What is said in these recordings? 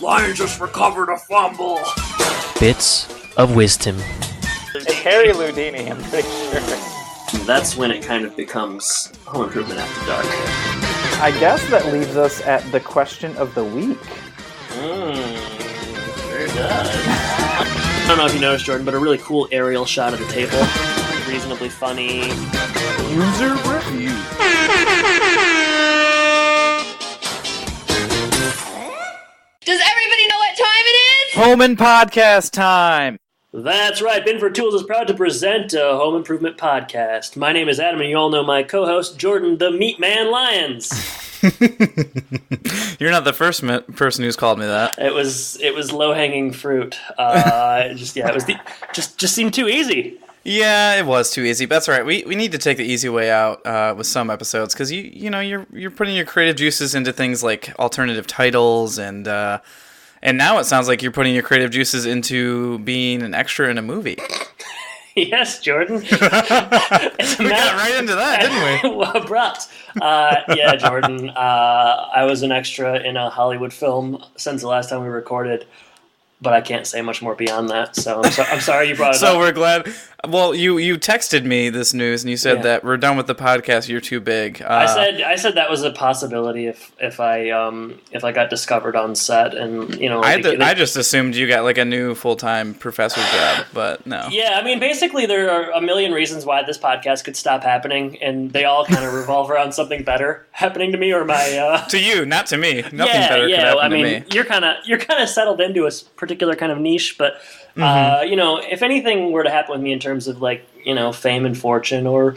Lions just recovered a fumble. Bits of wisdom. It's Harry Houdini, I'm pretty sure. That's when it kind of becomes Home Improvement After Dark. I guess that leaves us at the question of the week. Very good. I don't know if you noticed, Jordan, but a really cool aerial shot of the table. Reasonably funny. User review. Does everybody know what time it is? Home and podcast time. That's right. Binford Tools is proud to present a Home Improvement Podcast. My name is Adam, and you all know my co-host, Jordan the Meat Man Lyons. You're not the first person who's called me that. It was low-hanging fruit. Just seemed too easy. Yeah, it was too easy. But that's all right. We need to take the easy way out with some episodes because you're putting your creative juices into things like alternative titles and now it sounds like you're putting your creative juices into being an extra in a movie. Yes, Jordan. We got right into that, didn't we? Well, abrupt. Yeah, Jordan. I was an extra in a Hollywood film since the last time we recorded, but I can't say much more beyond that. So I'm sorry you brought it up. So we're glad. Well, you texted me this news and you said that we're done with the podcast. You're too big. I said that was a possibility if I got discovered on set and I just assumed you got like a new full-time professor job, but no. Yeah, I mean basically there are a million reasons why this podcast could stop happening, and they all kind of revolve around something better happening to me or my to you, not to me. Nothing better could happen to me. You're kind of settled into a particular kind of niche, but. If anything were to happen with me in terms of fame and fortune or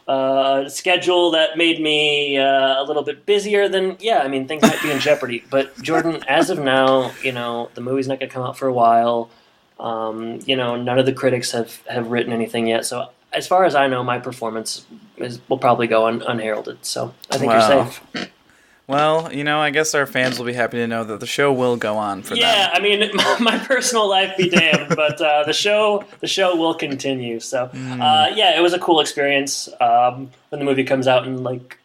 a schedule that made me a little bit busier, then things might be in jeopardy. But Jordan, as of now, the movie's not going to come out for a while. None of the critics have written anything yet. So as far as I know, my performance will probably go unheralded. So I think you're safe. Well, I guess our fans will be happy to know that the show will go on for them. Yeah, I mean, my personal life be damned, but the show will continue. So, it was a cool experience. When the movie comes out in like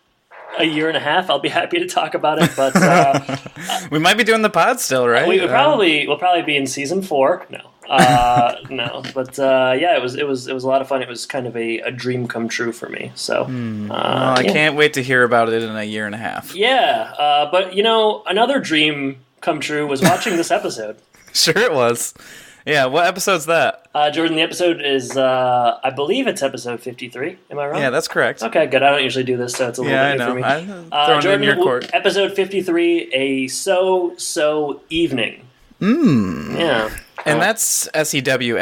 a year and a half, I'll be happy to talk about it. But we might be doing the pod still, right? We'll probably be in season 4. No. No, but it was a lot of fun. It was kind of a dream come true for me. So, I can't wait to hear about it in a year and a half. Yeah, but another dream come true was watching this episode. Sure, it was. Yeah, what episode's that? Jordan, the episode is I believe it's episode 53. Am I wrong? Yeah, that's correct. Okay, good. I don't usually do this, so it's a little bit new for me. I'm throwing Jordan, it in your court. Episode 53, a so evening. Yeah. And that's SEW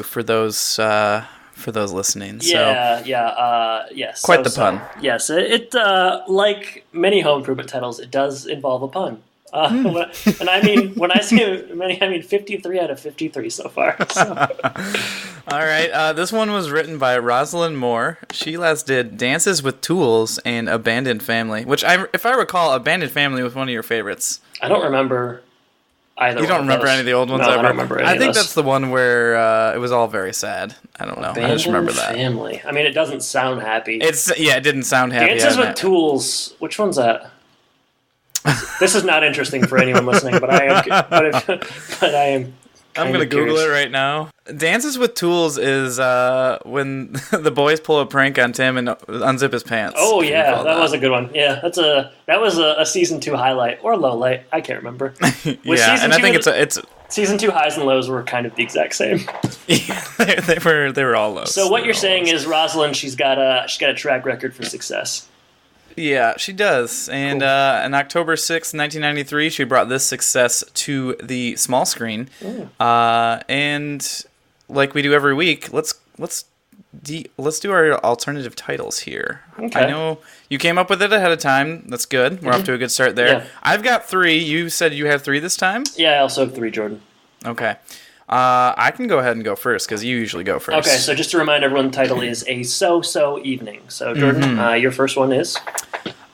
for those listening. Yeah, yes. Quite the pun. Yes, it like many home improvement titles, it does involve a pun. And I mean, when I say many, I mean 53 out of 53 so far. So. All right, this one was written by Rosalind Moore. She last did Dances with Tools and Abandoned Family, which, if I recall, Abandoned Family was one of your favorites. I don't remember either. You don't remember any of the old ones ever? I don't remember any I think of those. that's the one where it was all very sad. I don't know. I just remember that. Family. I mean, it doesn't sound happy. It didn't sound happy. Dances with Tools. Which one's that? This is not interesting for anyone listening, but I am. I'm going to Google it right now. Dances with Tools is when the boys pull a prank on Tim and unzip his pants. Oh yeah, that was a good one. Yeah, that was a season 2 highlight or low light. I can't remember. I think it's season 2 highs and lows were kind of the exact same. Yeah, they were all lows. So what you're saying is Rosalind, she's got a track record for success. Yeah, she does. And cool. On October 6th, 1993, she brought this success to the small screen. And like we do every week, let's do our alternative titles here. Okay. I know you came up with it ahead of time. That's good. We're off to a good start there. Yeah. I've got 3. You said you have 3 this time? Yeah, I also have 3, Jordan. Okay. I can go ahead and go first because you usually go first. Okay, so just to remind everyone, the title is A So Evening. So, Jordan, your first one is?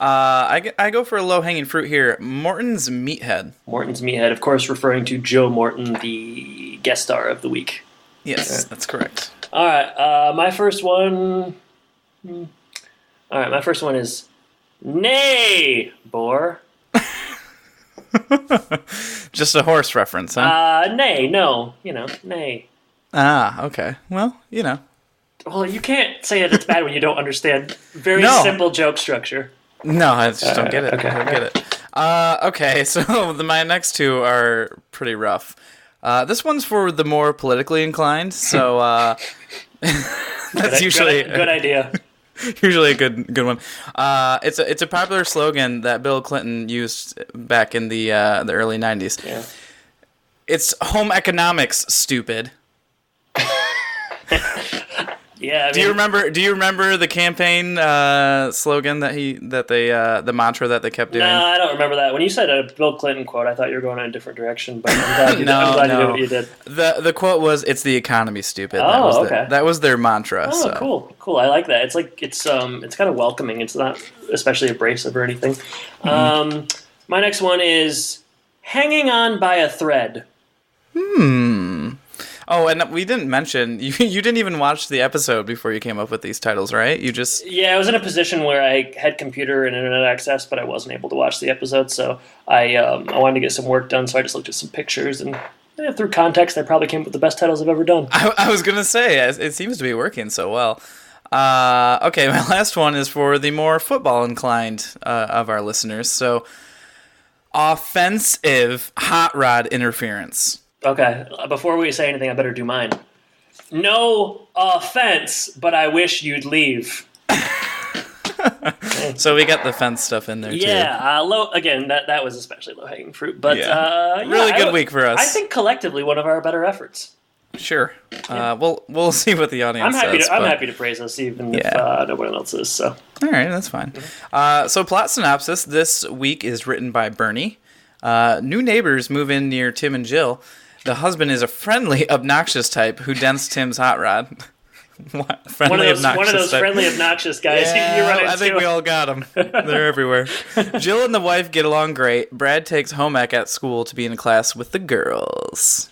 I go for a low-hanging fruit here. Morton's Meathead. Morton's Meathead, of course, referring to Joe Morton, the guest star of the week. Yes, that's correct. All right, my first one... my first one is Nay, Boar. Just a horse reference, huh? Nay, no. Nay. Ah, okay. Well, Well, you can't say that it's bad when you don't understand very simple joke structure. No, I just don't get it. Okay. I don't get it. Okay, so my next two are pretty rough. This one's for the more politically inclined, so that's usually good idea. Usually a good one. It's a popular slogan that Bill Clinton used back in the early 90s. Yeah. It's home economics, stupid. Yeah. Do you remember the campaign slogan the mantra that they kept doing? No, I don't remember that. When you said a Bill Clinton quote, I thought you were going in a different direction. But I'm glad you did what you did. The quote was, "It's the economy, stupid." Oh, okay. That was their mantra. Oh, so. Cool. I like that. It's kind of welcoming. It's not especially abrasive or anything. Mm-hmm. My next one is hanging on by a thread. Oh, and we didn't mention, you didn't even watch the episode before you came up with these titles, right? Yeah, I was in a position where I had computer and internet access, but I wasn't able to watch the episode, so I wanted to get some work done, so I just looked at some pictures, and through context, I probably came up with the best titles I've ever done. I was going to say, it seems to be working so well. Okay, my last one is for the more football-inclined of our listeners, so offensive hot rod interference. Okay, before we say anything, I better do mine. No offense, but I wish you'd leave. So we got the fence stuff in there, too. Yeah, again, that was especially low-hanging fruit. But really good week for us. I think collectively one of our better efforts. Sure. We'll see what the audience says. I'm happy to praise us, even if no one else is. So. All right, that's fine. So plot synopsis this week is written by Bernie. New neighbors move in near Tim and Jill. The husband is a friendly, obnoxious type who dents Tim's hot rod. One of those friendly, obnoxious guys you run into. I think we all got them. They're everywhere. Jill and the wife get along great. Brad takes home ec at school to be in class with the girls.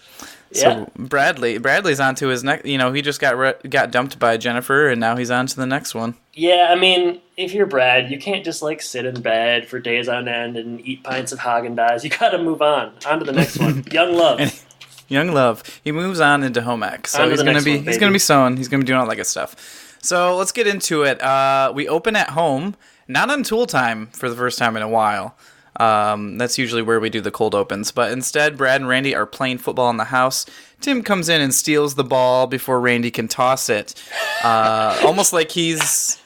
So Bradley's on to his next. He just got dumped by Jennifer, and now he's on to the next one. Yeah, I mean, if you're Brad, you can't just sit in bed for days on end and eat pints of Haagen-Dazs. You got to move on to the next one. Young love. Young love. He moves on into home ec. So he's gonna be sewing. He's gonna be doing all that good stuff. So let's get into it. We open at home, not on tool time for the first time in a while. That's usually where we do the cold opens. But instead, Brad and Randy are playing football in the house. Tim comes in and steals the ball before Randy can toss it. Almost like he's...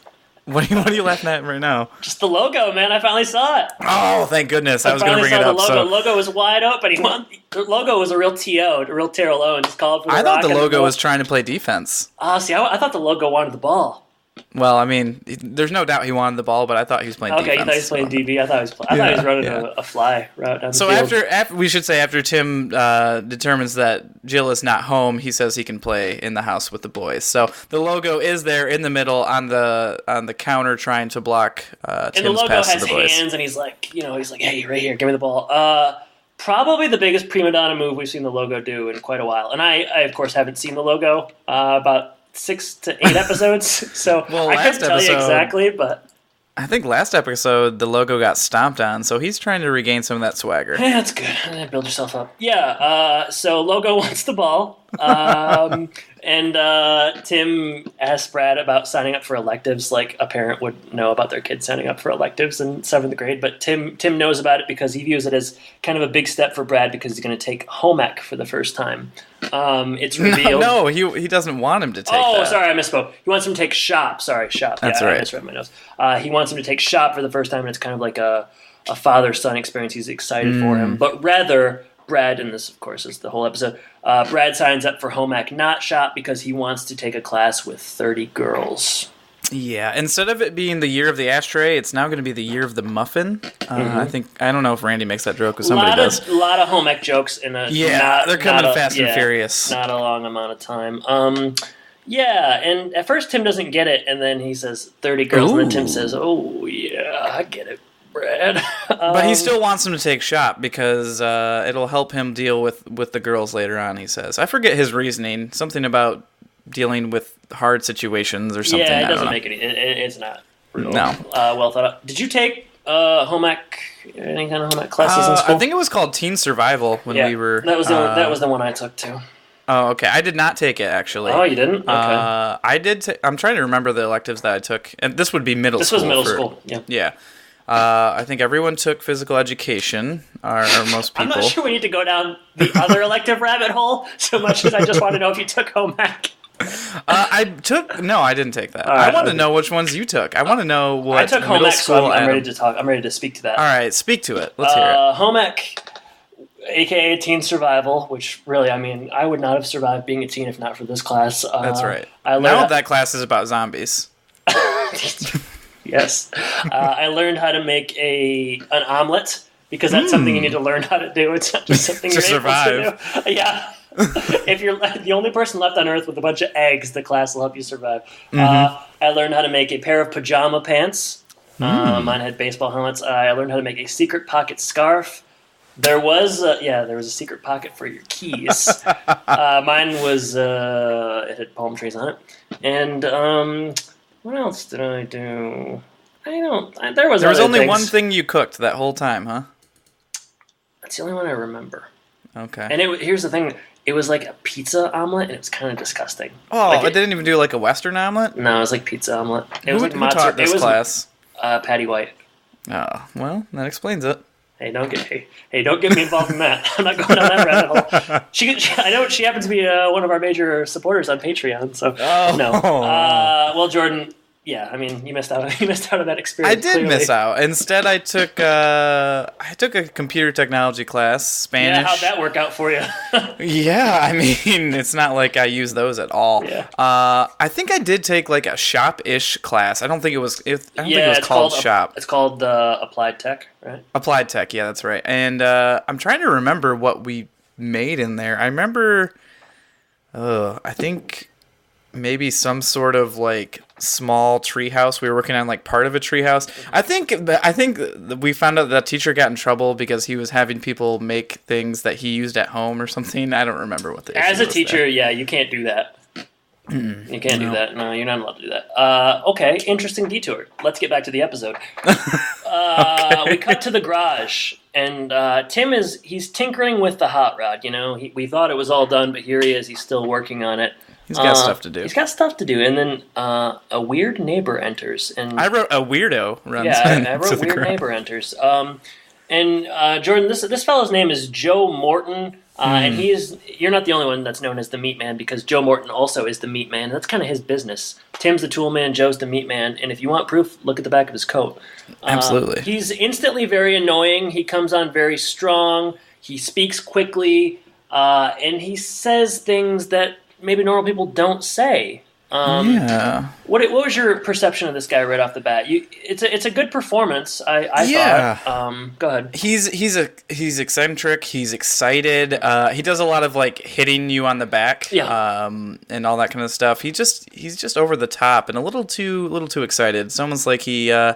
What are you laughing at right now? Just the logo, man. I finally saw it. Oh, thank goodness. I was going to bring it up. The logo was wide open. The logo was a real TO, a real Terrell Owens. Called for the I thought the logo was trying to play defense. See, I thought the logo wanted the ball. Well, I mean, there's no doubt he wanted the ball, but I thought he was playing defense. Okay, you thought he was playing DB. I thought he was running a fly route down the field. So after Tim determines that Jill is not home, he says he can play in the house with the boys. So the logo is there in the middle on the counter trying to block Tim's pass to the boys. And the logo has hands, and he's like, hey, right here, give me the ball. Probably the biggest prima donna move we've seen the logo do in quite a while. And I of course, haven't seen the logo about 6 to 8 episodes, so I couldn't tell you exactly, but... I think last episode, the logo got stomped on, so he's trying to regain some of that swagger. Yeah, that's good. Build yourself up. Yeah, so Logo wants the ball, and Tim asks Brad about signing up for electives, like a parent would know about their kid signing up for electives in 7th grade, but Tim knows about it because he views it as kind of a big step for Brad because he's going to take home ec for the first time. It's revealed... No, he doesn't want him to take that. Oh, sorry, I misspoke. He wants him to take shop. Sorry, shop. That's right. I misread my notes. He wants him to take shop for the first time, and it's kind of like a father-son experience. He's excited for him. But rather, Brad, and this, of course, is the whole episode, Brad signs up for home ec, not shop, because he wants to take a class with 30 girls. Yeah, instead of it being the year of the ashtray, it's now going to be the year of the muffin. I don't know if Randy makes that joke, or somebody does. A lot of home ec jokes in a they're coming fast and furious. Not a long amount of time. And at first Tim doesn't get it, and then he says 30 girls, and then Tim says, "Oh yeah, I get it, Brad." But he still wants him to take shop because it'll help him deal with the girls later on. He says, I forget his reasoning, something about dealing with hard situations or something. Yeah, it doesn't make any. It's not real, well thought out. Did you take home ec, any kind of home ec classes in school? I think it was called Teen Survival when we were. That was the one I took too. Oh, okay. I did not take it, actually. Oh, you didn't? Okay. I did. I'm trying to remember the electives that I took, and this would be middle school. This was middle school. Yeah. Yeah. I think everyone took physical education, or most people. I'm not sure we need to go down the other elective rabbit hole so much as I just want to know if you took home ec. No, I didn't take that. Right, I want to know which ones you took. I want to know what I took home middle ec, school. so I'm ready to talk. I'm ready to speak to that. All right, speak to it. Let's hear it. Home ec, aka teen survival, which really, I mean, I would not have survived being a teen if not for this class. That's right. I learned now that class is about zombies. Yes. I learned how to make an omelet because that's something you need to learn how to do. It's not just something you're survive. able to do. Yeah. If you're the only person left on Earth with a bunch of eggs, the class will help you survive. I learned how to make a pair of pajama pants. Mine had baseball helmets. I learned how to make a secret pocket scarf. There was a secret pocket for your keys. Mine was it had palm trees on it. And what else did I do? There was only things. one thing you cooked that whole time, huh? That's the only one I remember. Okay. And here's the thing. It was like a pizza omelet, and it was kind of disgusting. Oh, like I didn't even do like a Western omelet? No, it was like pizza omelet. It Who was like taught this class? Patty White. Oh, well, that explains it. Hey, don't get me involved in that. I'm not going down that rabbit hole. I know she happens to be one of our major supporters on Patreon. So no. Well, Jordan, yeah, I mean, you missed out. You missed out on that experience. I did clearly. miss out. Instead, I took a computer technology class, Spanish. Yeah, how'd that work out for you? Yeah, I mean, it's not like I use those at all. Yeah. I think I did take like a shop-ish class. I don't think it was. I don't think it was called shop. It's called Applied Tech, right? Applied Tech, yeah, that's right. And I'm trying to remember what we made in there. I remember, I think maybe some sort of like small treehouse. We were working on like part of a treehouse. I think we found out that teacher got in trouble because he was having people make things that he used at home or something. I don't remember what the issue As a was teacher, there. Yeah, you can't do that. You can't do that. No, you're not allowed to do that. Okay, interesting detour. Let's get back to the episode. We cut to the garage, and Tim he's tinkering with the hot rod. You know, we thought it was all done, but here he is. He's still working on it. He's got stuff to do. He's got stuff to do, and then a weird neighbor enters. And I wrote a weirdo runs. Yeah, I wrote weird neighbor enters. And Jordan, this fellow's name is Joe Morton. And you're not the only one that's known as the Meat Man, because Joe Morton also is the Meat Man. That's kind of his business. Tim's the Tool Man, Joe's the Meat Man, and if you want proof, look at the back of his coat. Absolutely. He's instantly very annoying. He comes on very strong. He speaks quickly, and he says things that maybe normal people don't say. Yeah. What was your perception of this guy right off the bat? It's a good performance. I thought. Go ahead. He's eccentric. He's excited. He does a lot of like hitting you on the back. Yeah. And all that kind of stuff. He's just over the top and a little too excited. It's almost like he. I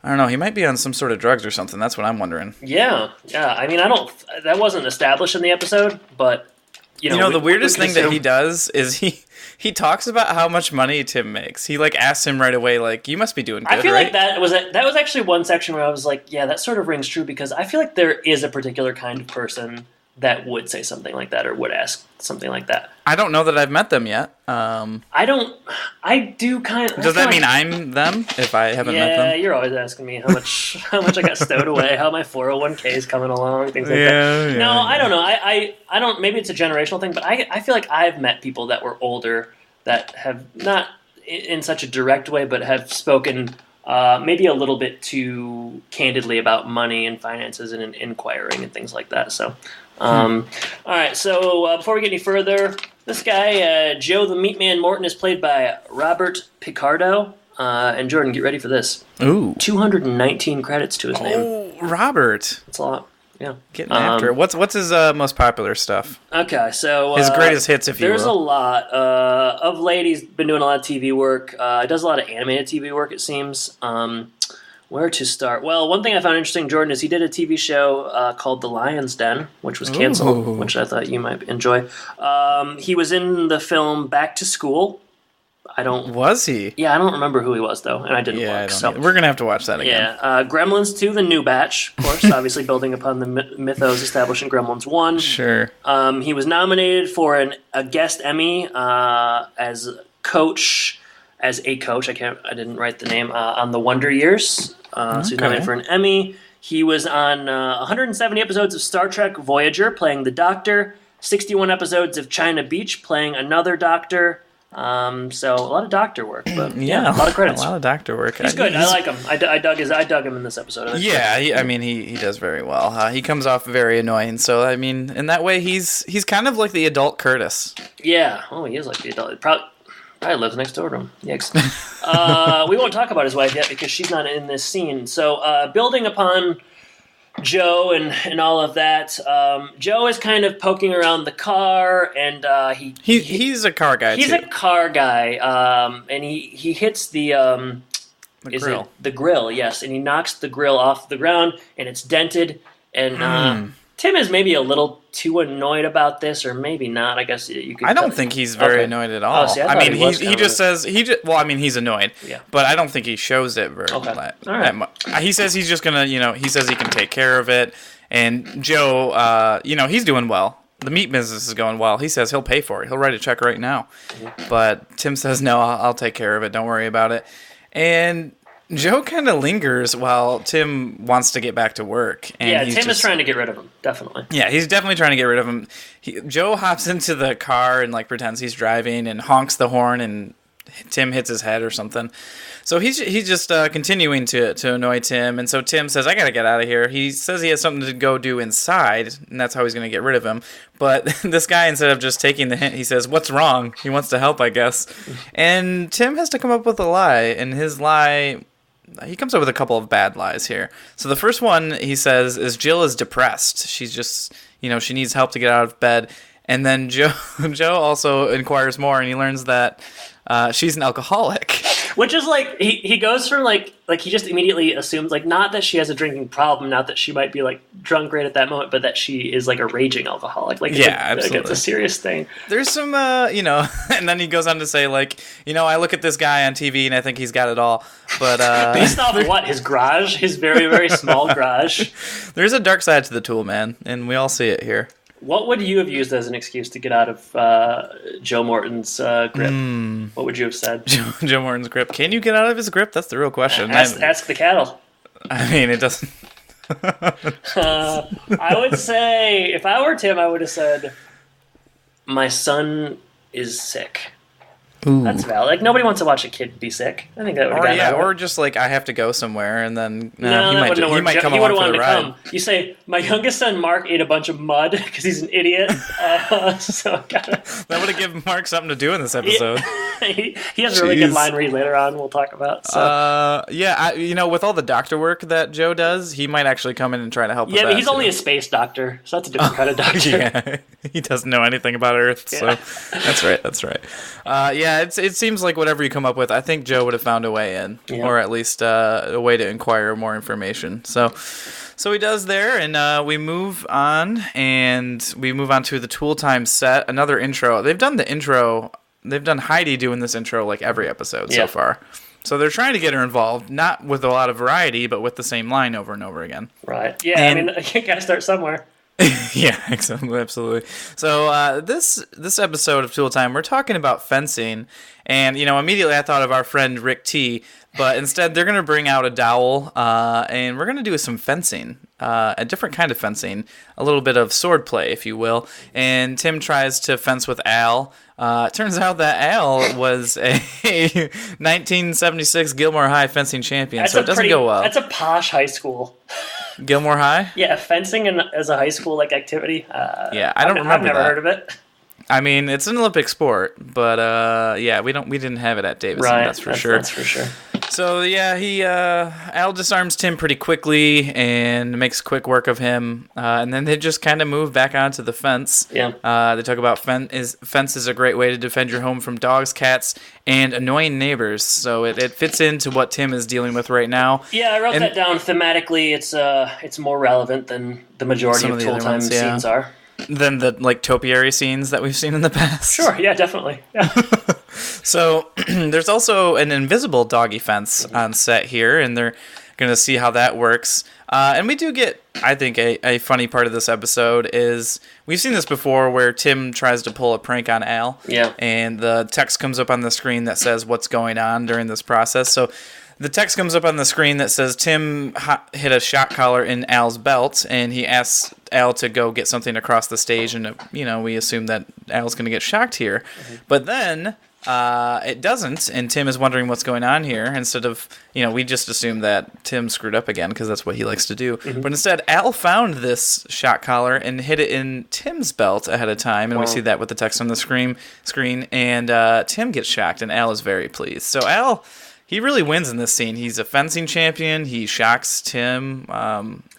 don't know. He might be on some sort of drugs or something. That's what I'm wondering. Yeah. I mean, that wasn't established in the episode, but. You know, the weirdest thing that he does is he talks about how much money Tim makes. He like asks him right away, like, "You must be doing good." I feel right? like that was actually one section where I was like, "Yeah, that sort of rings true," because I feel like there is a particular kind of person that would say something like that or would ask something like that. I don't know that I've met them yet. I do kind of. Does that mean I'm them if I haven't met them? Yeah, you're always asking me how much I got stowed away, how my 401k is coming along, things like that. No, I don't know. I don't. Maybe it's a generational thing, but I feel like I've met people that were older that have not in such a direct way, but have spoken maybe a little bit too candidly about money and finances and inquiring and things like that. So. All right, so before we get any further, this guy, Joe the Meat Man Morton, is played by Robert Picardo. And Jordan, get ready for this. Ooh. 219 credits to his name. Oh, Robert. That's a lot. Yeah. Getting after it. What's his most popular stuff? Okay, so... his greatest hits, if you will. There's a lot. Of late, he's been doing a lot of TV work. He does a lot of animated TV work, it seems. Where to start? Well, one thing I found interesting, Jordan, is he did a TV show called The Lion's Den, which was canceled, which I thought you might enjoy. He was in the film Back to School, Was he? Yeah, I don't remember who he was though, and I didn't look. So we're gonna have to watch that again. Yeah, Gremlins 2, the new batch, of course, obviously building upon the mythos established in Gremlins 1. Sure. He was nominated for a guest Emmy as a coach. I didn't write the name on the Wonder Years. So he's nominated for an Emmy. He was on 170 episodes of Star Trek Voyager, playing the Doctor. 61 episodes of China Beach, playing another Doctor. So a lot of Doctor work, but yeah, a lot of credits. A lot of Doctor work. He's good. I like him. I dug him in this episode. Yeah, he does very well. He comes off very annoying. So I mean, in that way, he's kind of like the adult Curtis. Yeah. Oh, he is like the adult. Probably lives next door to him. Yikes. We won't talk about his wife yet because she's not in this scene. So building upon Joe and all of that, Joe is kind of poking around the car, and he's a car guy. He's a car guy, and he hits the grill. The grill, yes, and he knocks the grill off the ground, and it's dented. And Tim is maybe a little too annoyed about this, or maybe not. I guess you could. I don't think he's very annoyed at all. Oh, see, I mean, he just says he's annoyed. Yeah. But I don't think he shows it very much. He says he's just gonna, he says he can take care of it, and Joe, he's doing well. The meat business is going well. He says he'll pay for it. He'll write a check right now. Mm-hmm. But Tim says no, I'll take care of it. Don't worry about it. And Joe kind of lingers while Tim wants to get back to work. And Tim is trying to get rid of him, definitely. Yeah, he's definitely trying to get rid of him. Joe hops into the car and pretends he's driving and honks the horn, and Tim hits his head or something. So he's just continuing to annoy Tim, and so Tim says, I gotta get out of here. He says he has something to go do inside, and that's how he's gonna get rid of him. But this guy, instead of just taking the hint, he says, what's wrong? He wants to help, I guess. And Tim has to come up with a lie, and his lie... He comes up with a couple of bad lies here. So the first one, he says, is Jill is depressed. She's just, she needs help to get out of bed. And then Joe also inquires more, and he learns that she's an alcoholic. Which is he goes from he just immediately assumes not that she has a drinking problem, not that she might be drunk right at that moment, but that she is a raging alcoholic. Absolutely. It's a serious thing. There's some and then he goes on to say I look at this guy on TV and I think he's got it all. But based off what? His garage? His very, very small garage? There's a dark side to the tool, man, and we all see it here. What would you have used as an excuse to get out of Joe Morton's grip? What would you have said? Joe Morton's grip. Can you get out of his grip? That's the real question. Ask the cattle. I mean, it doesn't... I would say, if I were Tim, I would have said, my son is sick. Ooh. That's valid. Nobody wants to watch a kid be sick. I think that would have gotten or just I have to go somewhere, and then he might come along for the ride. You say, my youngest son Mark ate a bunch of mud because he's an idiot. That would have given Mark something to do in this episode. He has a really good line read later on. We'll talk about. So. With all the doctor work that Joe does, he might actually come in and try to help. Yeah, but he's only a space doctor, so that's a different kind of doctor. Yeah, he doesn't know anything about Earth. So that's right. It seems like whatever you come up with, I think Joe would have found a way in, or at least a way to inquire more information. So he does there, and we move on to the Tool Time set. Another intro. They've done the intro. They've done Heidi doing this intro every episode so far. So they're trying to get her involved, not with a lot of variety, but with the same line over and over again. Right. Yeah. You gotta start somewhere. Yeah, absolutely. So this episode of Tool Time, we're talking about fencing, and immediately I thought of our friend Rick T, but instead they're going to bring out a dowel, and we're going to do some fencing, a different kind of fencing, a little bit of sword play, if you will. And Tim tries to fence with Al. It turns out that Al was a 1976 Gilmore High fencing champion, so it doesn't go well. That's a posh high school. Gilmore High? Yeah, fencing as a high school activity. I don't remember I've never heard of it. I mean, it's an Olympic sport, but we didn't have it at Davidson. Right, that's for sure. That's for sure. So Al disarms Tim pretty quickly and makes quick work of him, and then they just kind of move back onto the fence. Yeah. They talk about fence is a great way to defend your home from dogs, cats, and annoying neighbors. So it fits into what Tim is dealing with right now. Yeah, I wrote that down thematically. It's more relevant than the majority of Tool Time scenes are. Than the topiary scenes that we've seen in the past. Sure, yeah, definitely. Yeah. So there's also an invisible doggy fence on set here, and they're going to see how that works. And we do get, I think, a funny part of this episode is we've seen this before where Tim tries to pull a prank on Al. Yeah. And the text comes up on the screen that says what's going on during this process. So the text comes up on the screen that says Tim hit a shock collar in Al's belt, and he asks Al to go get something across the stage, and we assume that Al's going to get shocked here. Mm-hmm. But then it doesn't, and Tim is wondering what's going on here. Instead of, we just assume that Tim screwed up again because that's what he likes to do. Mm-hmm. But instead, Al found this shock collar and hid it in Tim's belt ahead of time, and we see that with the text on the screen. And Tim gets shocked, and Al is very pleased. So Al, he really wins in this scene. He's a fencing champion. He shocks Tim.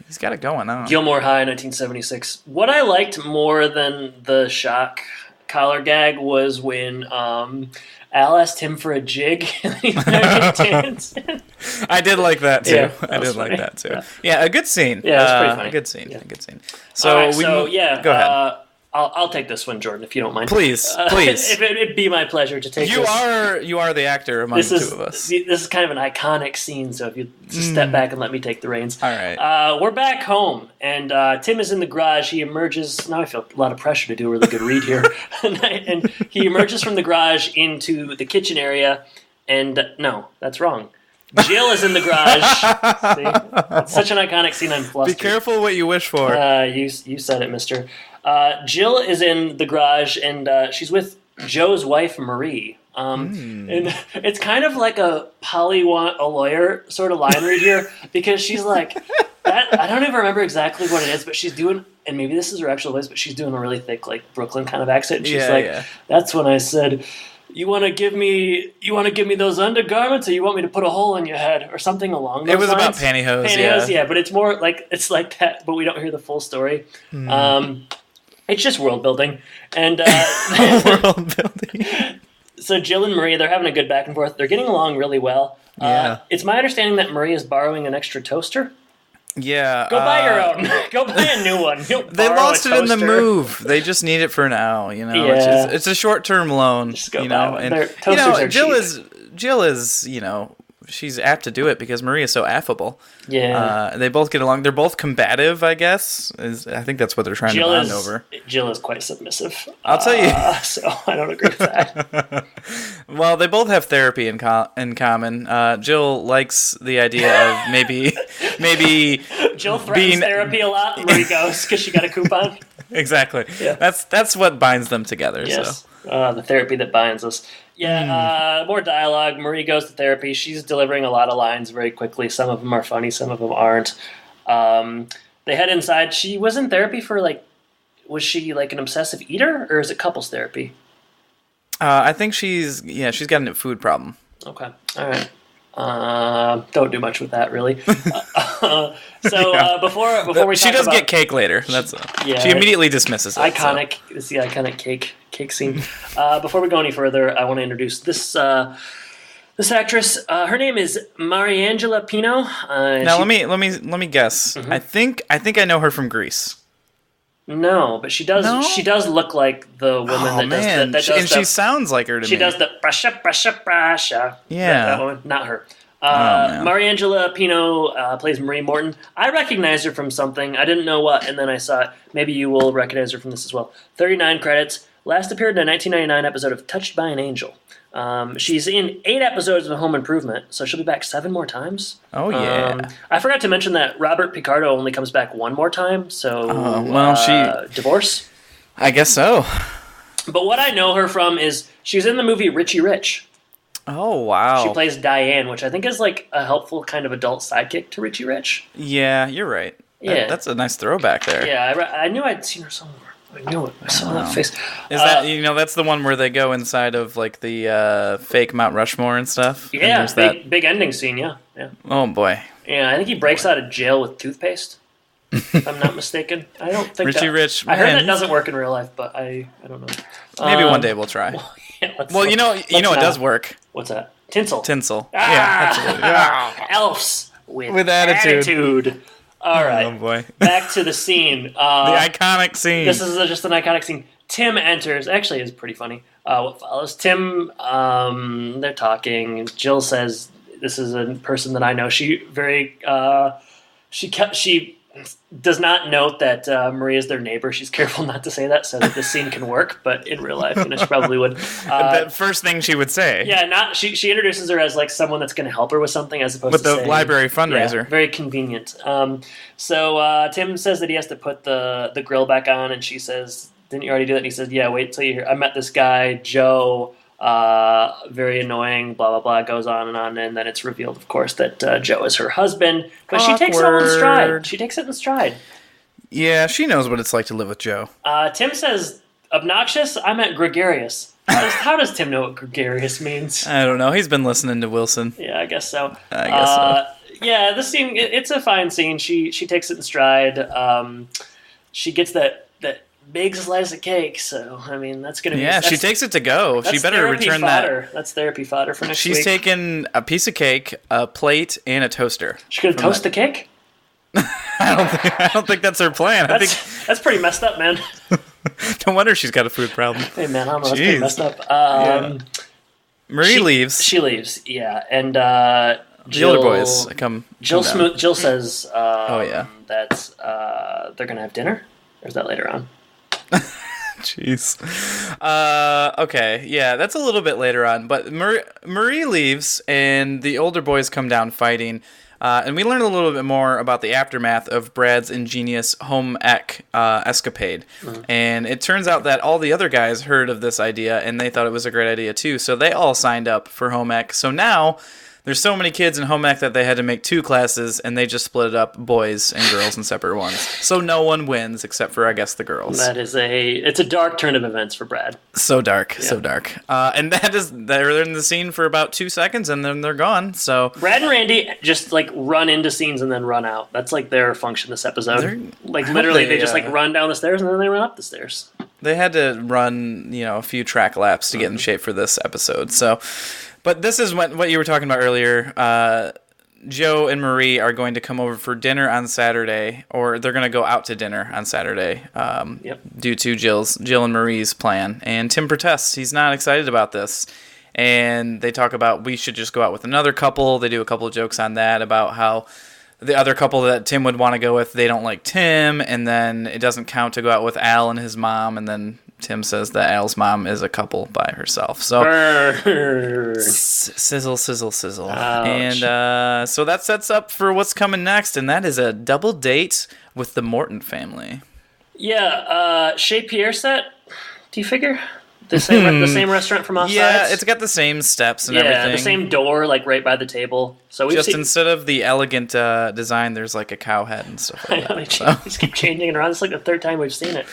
He's got it going on. Gilmore High, 1976. What I liked more than the shock collar gag was when Al asked him for a jig and he started dancing. I did like that too. Yeah, I did like that too. Yeah. Yeah, a good scene. Yeah, it was pretty funny. A good scene. Yeah. A good scene. So, So go ahead. I'll take this one, Jordan, if you don't mind. Please. If it'd be my pleasure to take You this. You are the actor among the two of us. This is kind of an iconic scene, so if you just step back and let me take the reins. All right. We're back home, and Tim is in the garage. He emerges. Now I feel a lot of pressure to do a really good read here. And he emerges from the garage into the kitchen area, and no, that's wrong. Jill is in the garage. See? It's such an iconic scene, I'm flustered. Be careful what you wish for. You said it, mister. Jill is in the garage, and she's with Joe's wife, Marie. And it's kind of like a Polly want a lawyer sort of line read here, because she's like, I don't even remember exactly what it is, but she's doing, and maybe this is her actual voice, but she's doing a really thick, like, Brooklyn kind of accent. And she's that's when I said, you want to give me those undergarments, or you want me to put a hole in your head, or something along those lines? It was about pantyhose. Pantyhose, yeah, but it's more like, it's like that, but we don't hear the full story. It's just world building. And World building. So Jill and Marie, they're having a good back and forth. They're getting along really well. It's my understanding that Marie is borrowing an extra toaster. Yeah. Go buy your own. Go buy a new one. They lost it in the move. They just need it for now, Yeah. It's a short-term loan, Just go buy one. and Toasters are Jill is, she's apt to do it because Marie is so affable. Yeah. They both get along. They're both combative, I guess. I think that's what they're trying to bond over. Jill is quite submissive. I'll tell you. So I don't agree with that. Well, they both have therapy in common. Jill likes the idea of maybe Jill threatens therapy a lot. Marie goes because she got a coupon. Exactly. Yeah. That's what binds them together. Yes. So. The therapy that binds us. Yeah, more dialogue. Marie goes to therapy. She's delivering a lot of lines very quickly. Some of them are funny, some of them aren't. They head inside. She was in therapy for, was she like an obsessive eater, or is it couples therapy? I think she's got a food problem. Okay, all right. Don't do much with that, really. Before we she talk does about, get cake later. She immediately dismisses it. Iconic. So. It's the iconic cake scene. Before we go any further, I want to introduce this actress. Her name is Mariangela Pino. Now let me guess. Mm-hmm. I think I know her from Grease. No, but she does. No? She does look like the woman that does. And she sounds like her to me. She does the brasha. Yeah, that woman, not her. Mariangela Pino plays Marie Morton. I recognize her from something. I didn't know what, and then I saw it. Maybe you will recognize her from this as well. 39 credits. Last appeared in a 1999 episode of Touched by an Angel. She's in 8 episodes of Home Improvement, so she'll be back 7 more times. Oh, yeah. I forgot to mention that Robert Picardo only comes back 1 more time, so divorce? I guess so. But what I know her from is she was in the movie Richie Rich. Oh, wow. She plays Diane, which I think is like a helpful kind of adult sidekick to Richie Rich. Yeah, you're right. Yeah. That's a nice throwback there. Yeah, I knew I'd seen her somewhere. I knew it. I saw that face. Is that that's the one where they go inside of like the fake Mount Rushmore and stuff? Yeah, big ending scene. Yeah. Oh boy. Yeah, I think he breaks out of jail with toothpaste. If I'm not mistaken, I don't think Richie Rich. I heard that doesn't work in real life, but I don't know. Maybe one day we'll try. Well, you know it does work. What's that? Tinsel. Yeah, absolutely. Elves with attitude. All right. Oh boy. Back to the scene. The iconic scene. This is just an iconic scene. Tim enters. Actually, it's pretty funny. What follows? Tim, they're talking. Jill says, "This is a person that I know." She does not note that Marie is their neighbor. She's careful not to say that so that this scene can work. But in real life, she probably would. The first thing she would say. Yeah, she introduces her as like someone that's going to help her with something, as opposed with to the library fundraiser. Yeah, very convenient. So Tim says that he has to put the grill back on, and she says, "Didn't you already do that?" And he says, "Yeah, wait till you hear. I met this guy, Joe. Very annoying, blah, blah, blah," goes on, and then it's revealed, of course, that Joe is her husband. But she takes it all in stride. She takes it in stride. Yeah, she knows what it's like to live with Joe. Tim says, "Obnoxious? I meant gregarious." How does Tim know what gregarious means? I don't know. He's been listening to Wilson. Yeah, I guess so. So. Yeah, this scene, it's a fine scene. She takes it in stride. She gets that big slice of cake, so I mean that's gonna be. Yeah, she takes it to go. She better return fodder. that. That's therapy fodder for next week. She's taken a piece of cake, a plate, and a toaster. She could toast the cake. I don't think that's her plan. That's pretty messed up, man. No wonder she's got a food problem. Hey man, I don't know. That's pretty messed up. Marie leaves. She leaves. Yeah, and Jill, the other boys come. Jill says, that they're gonna have dinner, or is that later on? Jeez. Okay, yeah, that's a little bit later on. But Marie leaves, and the older boys come down fighting. And we learn a little bit more about the aftermath of Brad's ingenious home ec escapade. Mm-hmm. And it turns out that all the other guys heard of this idea, and they thought it was a great idea too. So they all signed up for home ec. So now there's so many kids in home ec that they had to make 2 classes, and they just split it up, boys and girls in separate ones. So no one wins except for, I guess, the girls. It's a dark turn of events for Brad. So dark, so dark. And they're in the scene for about 2 seconds, and then they're gone. So Brad and Randy just like run into scenes and then run out. That's like their function this episode. They just like run down the stairs and then they run up the stairs. They had to run, a few track laps to get in shape for this episode. So. But this is what you were talking about earlier. Joe and Marie are going to come over for dinner on Saturday, or they're going to go out to dinner on Saturday due to Jill and Marie's plan. And Tim protests. He's not excited about this. And they talk about we should just go out with another couple. They do a couple of jokes on that about how the other couple that Tim would want to go with, they don't like Tim. And then it doesn't count to go out with Al and his mom. And then Tim says that Al's mom is a couple by herself. So sizzle, sizzle, sizzle. Ouch. And so that sets up for what's coming next, and that is a double date with the Morton family. Yeah, Chez Pierre set. Do you figure the same restaurant from outside? Yeah, it's got the same steps and everything. Yeah, the same door, like right by the table. So instead of the elegant design, there's like a cow head and stuff like that. They just keep changing it around. It's like the 3rd time we've seen it.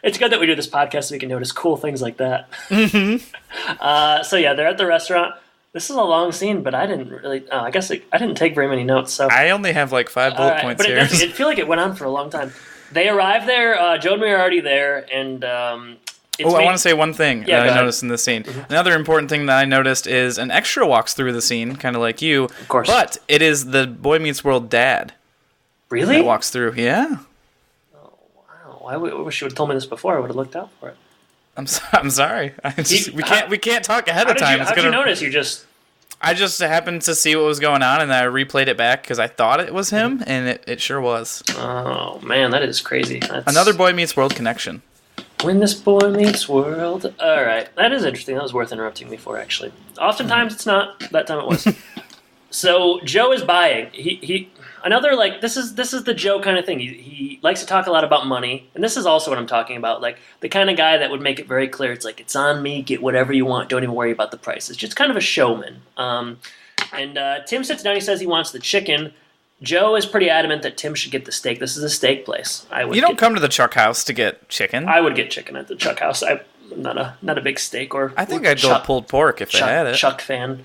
It's good that we do this podcast so we can notice cool things like that. Mm-hmm. So yeah, they're at the restaurant. This is a long scene, but I didn't really. I guess I didn't take very many notes. So I only have like 5 bullet points but here. It feel like it went on for a long time. They arrive there. Joe and Marie are already there, and I want to say one thing that I noticed in this scene. Mm-hmm. Another important thing that I noticed is an extra walks through the scene, kind of like you. Of course, but it is the Boy Meets World dad. Really? That walks through. Yeah. I wish you would have told me this before. I would have looked out for it. I'm sorry. We can't talk ahead of time. How did you notice? I just happened to see what was going on, and I replayed it back because I thought it was him, and it sure was. Oh man, that is crazy. Another Boy Meets World connection. When this boy meets world. All right, that is interesting. That was worth interrupting me for, actually. Oftentimes it's not. That time it was. So Joe is buying. This is the Joe kind of thing. He likes to talk a lot about money, and this is also what I'm talking about. Like the kind of guy that would make it very clear. It's like it's on me. Get whatever you want. Don't even worry about the price. It's just kind of a showman. And Tim sits down. He says he wants the chicken. Joe is pretty adamant that Tim should get the steak. This is a steak place. You don't come to the Chuck House to get chicken. I would get chicken at the Chuck House. I'm not a big steak or. I think I'd go pulled pork if they had it. Chuck fan.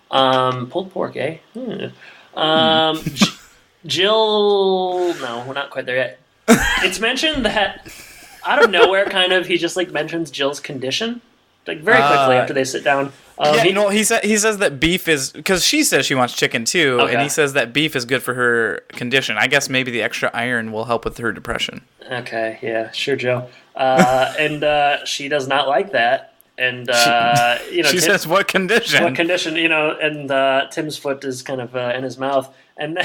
Pulled pork, eh? Jill, no, we're not quite there yet. It's mentioned that out of nowhere, kind of, he just like mentions Jill's condition, like very quickly after they sit down. He says that beef is, because she says she wants chicken too, Okay. and he says that beef is good for her condition. I guess maybe the extra iron will help with her depression. Okay, yeah, sure, Joe. And she does not like that. And She says, "What condition?" What condition? And Tim's foot is kind of in his mouth, and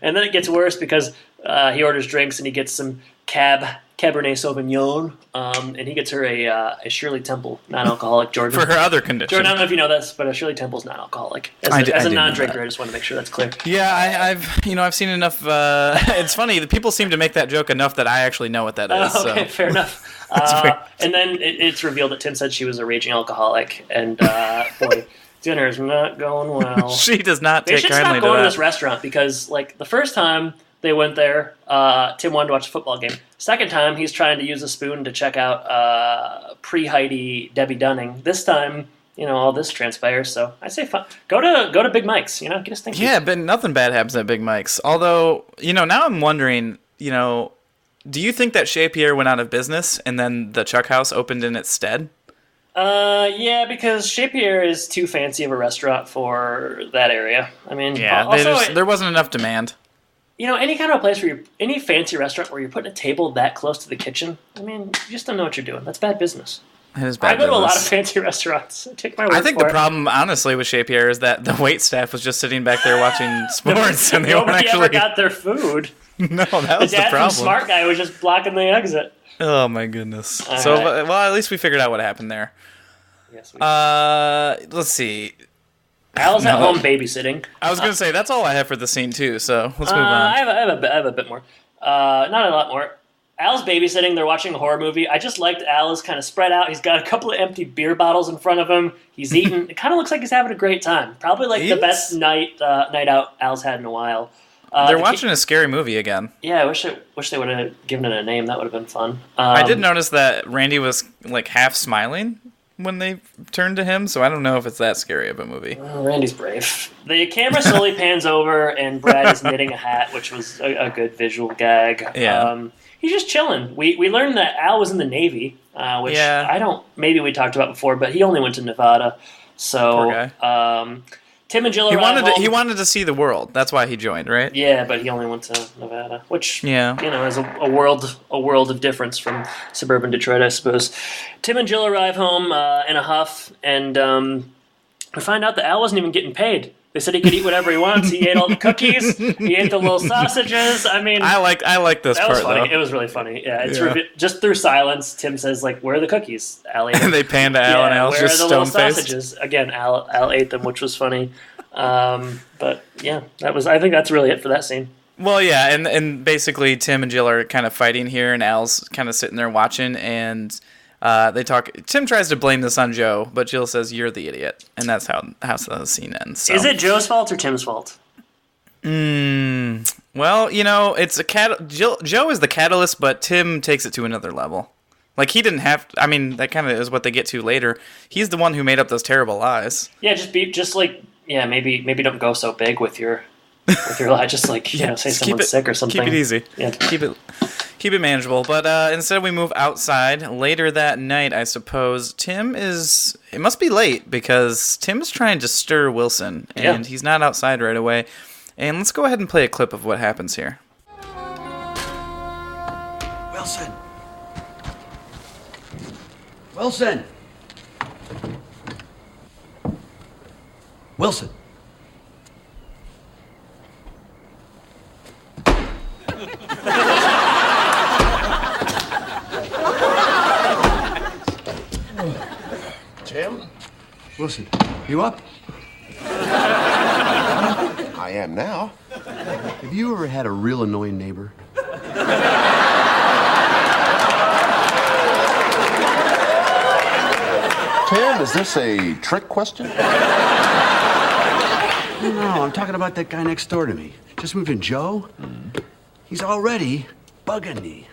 then it gets worse because he orders drinks and he gets some Cabernet Sauvignon, and he gets her a Shirley Temple non-alcoholic. Jordan, for her other condition. Jordan, I don't know if you know this, but a Shirley Temple's non-alcoholic. As a non-drinker, I just want to make sure that's clear. Yeah, I've seen enough. It's funny, the people seem to make that joke enough that I actually know what that is. Okay, so. fair enough. And then it's revealed that Tim said she was a raging alcoholic, and boy, dinner's not going well. She does not They take should kindly stop going to to that. this restaurant because, like, the first time they went there, Tim wanted to watch a football game. Second time, he's trying to use a spoon to check out pre-Heidi Debbie Dunning. This time, all this transpires. So I say, go to Big Mike's. Get a stinky. Yeah, but nothing bad happens at Big Mike's. Although, now I'm wondering, do you think that Chez Pierre went out of business and then the Chuck House opened in its stead? Yeah, because Chez Pierre is too fancy of a restaurant for that area. I mean, yeah, there wasn't enough demand. Any kind of place any fancy restaurant where you're putting a table that close to the kitchen, I mean, you just don't know what you're doing. That's bad business. It is bad I go to a lot of business. fancy restaurants. Take my word I think for the it. problem, honestly, with Chez Pierre is that the wait staff was just sitting back there watching sports, and they weren't Nobody actually. ever got their food. No, that was The the dad from problem. Smart Guy was just blocking the exit. Oh my goodness. All So, right. well, at least we figured out what happened there. Yes, Let's see. Al's at home babysitting. I was gonna say that's all I have for the scene too. So let's move on. I have a bit more. Not a lot more. Al's babysitting. They're watching a horror movie. I just liked Al is kind of spread out. He's got a couple of empty beer bottles in front of him. He's eating. It kind of looks like he's having a great time. Probably like the best night out Al's had in a while. They're watching a scary movie again. Yeah, I wish they would have given it a name. That would have been fun. I did notice that Randy was like half smiling when they turned to him, so I don't know if it's that scary of a movie. Randy's brave. The camera slowly pans over, and Brad is knitting a hat, which was a good visual gag. Yeah. He's just chilling. We learned that Al was in the Navy, which maybe we talked about before, but he only went to Nevada. So, Poor guy. Tim and Jill arrive home. He wanted to see the world. That's why he joined, right? Yeah, but he only went to Nevada, which is a world of difference from suburban Detroit, I suppose. Tim and Jill arrive home in a huff, and we find out that Al wasn't even getting paid. They said he could eat whatever he wants. He ate all the cookies. He ate the little sausages. I mean, I like this that part was funny. though. It was really funny. Yeah, just through silence. Tim says, like, "Where are the cookies?" Al ate them. And they pan to Al, and Al's where just are the little stone-faced. sausages? Again, Al ate them, which was funny. But yeah, I think that's really it for that scene. Well, yeah, and basically Tim and Jill are kind of fighting here, and Al's kind of sitting there watching, and they talk. Tim tries to blame this on Joe, but Jill says, "You're the idiot," and that's how the scene ends. So. Is it Joe's fault or Tim's fault? Well, it's Joe is the catalyst, but Tim takes it to another level. Like, he didn't have. I mean, that kind of is what they get to later. He's the one who made up those terrible lies. Yeah, maybe don't go so big with your lie. Just like say someone's sick or something. Keep it easy. Yeah. Keep it manageable. But instead we move outside later that night, I suppose. It must be late because Tim's trying to stir Wilson, and he's not outside right away. And let's go ahead and play a clip of what happens here. Wilson! Wilson! Wilson! Tim? Wilson, you up? I am now. Have you ever had a real annoying neighbor? Tim, is this a trick question? No, I'm talking about that guy next door to me. Just moved in, Joe. He's already bugging me.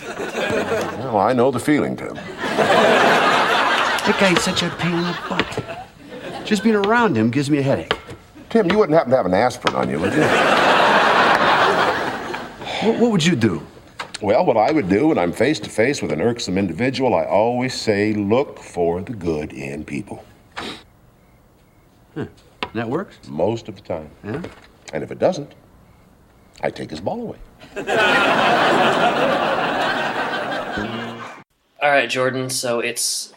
Well, I know the feeling, Tim. That guy's such a pain in the butt. Just being around him gives me a headache. Tim, you wouldn't happen to have an aspirin on you, would you? What would you do? Well, what I would do when I'm face to face with an irksome individual, I always say, look for the good in people. That works? Most of the time. Yeah? And if it doesn't, I take his ball away. All right, Jordan. So it's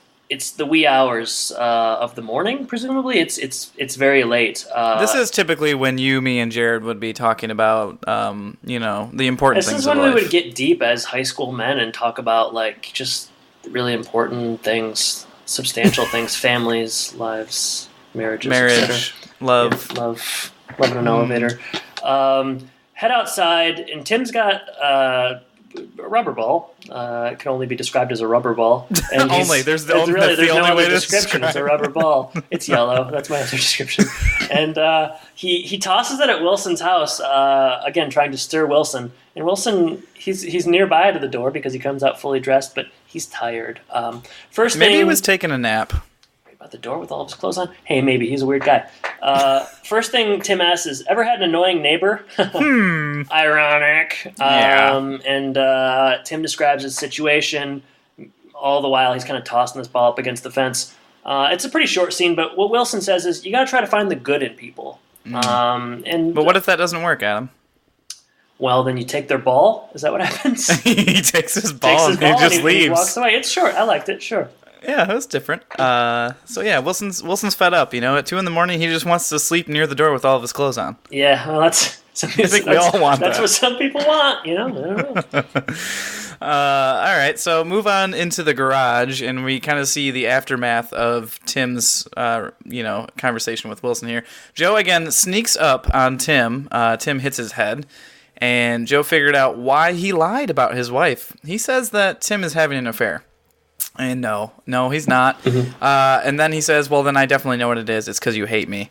the wee hours of the morning. Presumably, it's very late. This is typically when you, me, and Jared would be talking about, the important This things is of when life. we would get deep as high school men and talk about like just really important things, substantial things, families, lives, marriages, Marriage, etc. love. Yeah, love in an elevator. Head outside, and Tim's got a rubber ball. It can only be described as a rubber ball. And Only. There's the there's only no way other to description. It's a rubber ball. It's yellow. That's my other description. And he tosses it at Wilson's house, again, trying to stir Wilson. And Wilson, he's nearby to the door because he comes out fully dressed, but he's tired. Maybe he was taking a nap. At the door with all of his clothes on? Hey, maybe. He's a weird guy. First thing Tim asks is, ever had an annoying neighbor? Ironic. Yeah. And Tim describes his situation. All the while, he's kind of tossing this ball up against the fence. It's a pretty short scene, but what Wilson says is, you got to try to find the good in people. But what if that doesn't work, Adam? Well, then you take their ball? Is that what happens? He takes his ball and he just leaves. He walks away. It's short. I liked it. Sure. Yeah, it was different. So yeah, Wilson's fed up. At 2 a.m, he just wants to sleep near the door with all of his clothes on. Yeah, well, I think we all want that. That's what some people want, I don't know. All right, so move on into the garage, and we kind of see the aftermath of Tim's, conversation with Wilson here. Joe again sneaks up on Tim. Tim hits his head, and Joe figured out why he lied about his wife. He says that Tim is having an affair. And no, he's not. And then he says, well, then I definitely know what it is. It's because you hate me.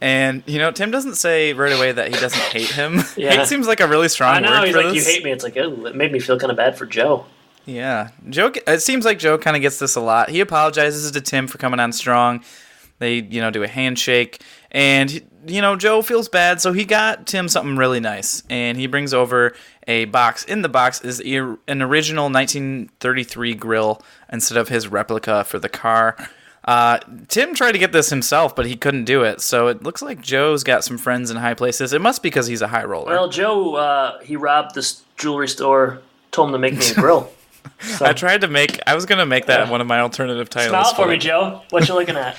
And, Tim doesn't say right away that he doesn't hate him. Yeah. Hate seems like a really strong word for this. I know, he's like, you hate me. It's like, it made me feel kind of bad for Joe. Yeah. It seems like Joe kind of gets this a lot. He apologizes to Tim for coming on strong. They, do a handshake. And, Joe feels bad, so he got Tim something really nice. And he brings over a box. In the box is an original 1933 grill instead of his replica for the car. Tim tried to get this himself, but he couldn't do it. So it looks like Joe's got some friends in high places. It must be because he's a high roller. Well, Joe, he robbed this jewelry store, told him to make me a grill. So. I was going to make that one of my alternative titles. Smile for me, Joe. What you looking at?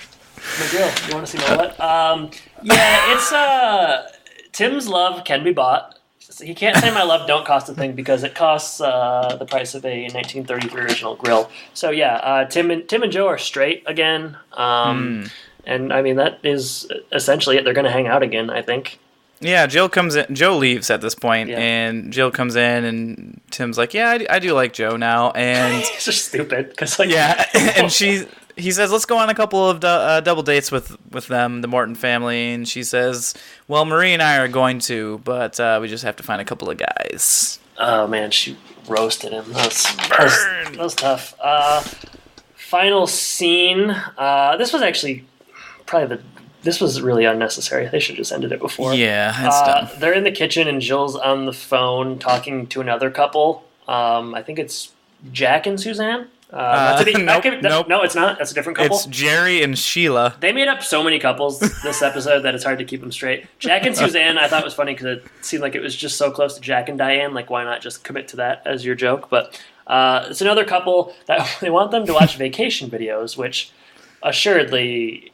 My grill. You want to see my what? It's Tim's love can be bought. He can't say my love don't cost a thing because it costs the price of a 1933 original grill. So yeah, Tim and Joe are straight again, and I mean that is essentially it. They're going to hang out again, I think. Yeah, Jill comes in. Joe leaves at this point, and Jill comes in, and Tim's like, "Yeah, I do like Joe now," and it's just stupid because and he says, let's go on a couple of double dates with them, the Morton family. And she says, well, Marie and I are going to, but we just have to find a couple of guys. Oh, man, she roasted him. That was tough. Final scene. This was actually this was really unnecessary. They should have just ended it before. Yeah, it's dumb. They're in the kitchen, and Jill's on the phone talking to another couple. I think it's Jack and Suzanne. No, it's not. That's a different couple. It's Jerry and Sheila. They made up so many couples this episode that it's hard to keep them straight. Jack and Suzanne, I thought was funny because it seemed like it was just so close to Jack and Diane. Like, why not just commit to that as your joke? But it's another couple that they want them to watch vacation videos, which assuredly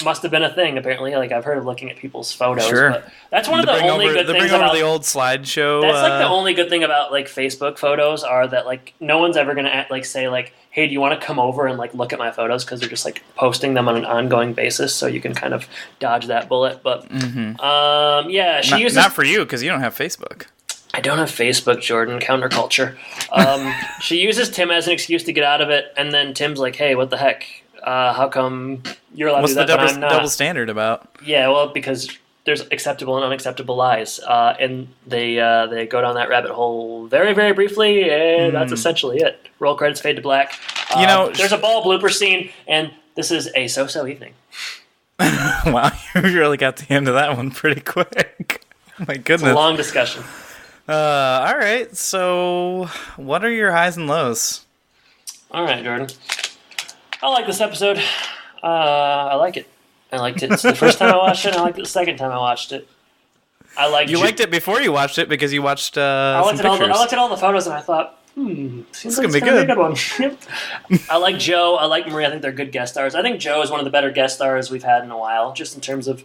must have been a thing. Apparently, like I've heard of looking at people's photos. Sure. But that's one of the only good things about the old slideshow. That's like the only good thing about like Facebook photos are that like no one's ever gonna say like, hey, do you want to come over and like look at my photos, because they're just like posting them on an ongoing basis, so you can kind of dodge that bullet. But she uses not for you because you don't have Facebook. I don't have Facebook, Jordan. Counterculture. She uses Tim as an excuse to get out of it, and then Tim's like, hey, what the heck? How come you're allowed to do that, but I'm not? What's the double standard about? Yeah, well, because there's acceptable and unacceptable lies, and they go down that rabbit hole very, very briefly, and that's essentially it. Roll credits, fade to black. There's a ball blooper scene, and this is a so-so evening. Wow, you really got the end of that one pretty quick. My goodness. It's a long discussion. All right, so what are your highs and lows? All right, Jordan. I like this episode. I like it. I liked it the first time I watched it, and I liked it the second time I watched it. You liked it before you watched it because you watched I looked at all the photos, and I thought, seems like it's gonna be a good one. I like Joe. I like Marie. I think they're good guest stars. I think Joe is one of the better guest stars we've had in a while, just in terms of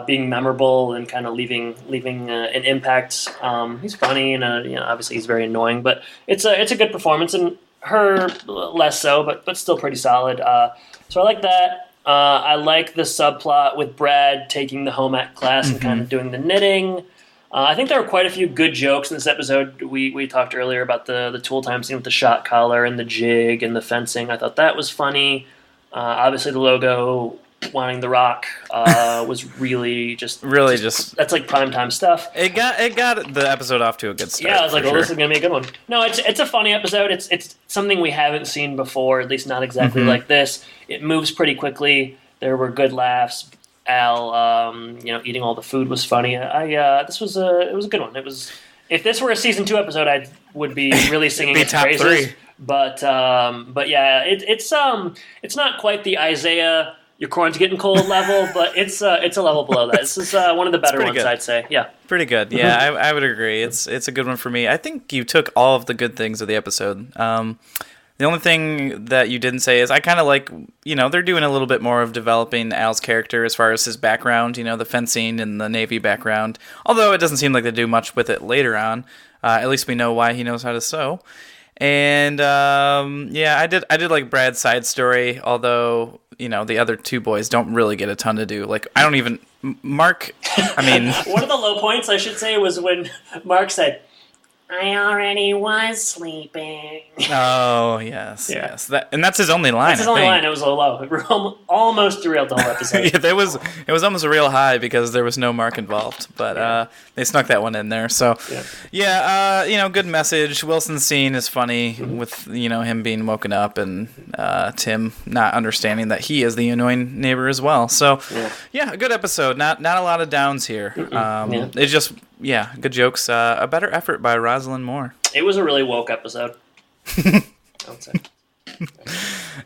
being memorable and kind of leaving an impact. He's funny, and obviously he's very annoying, but it's a good performance, and her less so, but still pretty solid. So I like that. I like the subplot with Brad taking the home ec class and kind of doing the knitting. I think there were quite a few good jokes in this episode. We talked earlier about the tool time scene with the shot collar and the jig and the fencing. I thought that was funny. Obviously, the logo wanting the rock was really just that's like primetime stuff. It got the episode off to a good start. Yeah, I was like, this is gonna be a good one. No, it's a funny episode. It's something we haven't seen before, at least not exactly like this. It moves pretty quickly. There were good laughs. Al, eating all the food was funny. It was a good one. It was. If this were a season 2 episode, I would be really singing its praises. 3. But yeah, it's not quite the Isaiah your corn's getting cold level, but it's a level below that. This is one of the better ones, good. I'd say. Yeah, pretty good. Yeah, I would agree. It's a good one for me. I think you took all of the good things of the episode. The only thing that you didn't say is I kind of like, they're doing a little bit more of developing Al's character as far as his background, the fencing and the Navy background. Although it doesn't seem like they do much with it later on. At least we know why he knows how to sew. And I did like Brad's side story, although the other 2 boys don't really get a ton to do. Like I don't even Mark. I mean, one of the low points I should say was when Mark said, "I already was sleeping." Oh, yes, yeah. Yes. That's his only line. That's his only line. It was a low. It almost derailed the whole episode. Yeah, it was almost a real high because there was no Mark involved. But they snuck that one in there. So, good message. Wilson's scene is funny with, him being woken up and Tim not understanding that he is the annoying neighbor as well. So, a good episode. Not a lot of downs here. It's just... Yeah, good jokes. A better effort by Rosalind Moore. It was a really woke episode, I would say.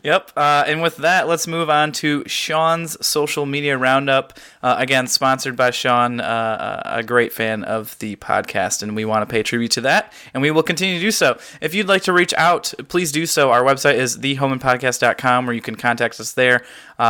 Yep. And with that, let's move on to Sean's social media roundup. Again, sponsored by Sean, a great fan of the podcast, and we want to pay tribute to that, and we will continue to do so. If you'd like to reach out, please do so. Our website is thehomeandpodcast.com, where you can contact us there.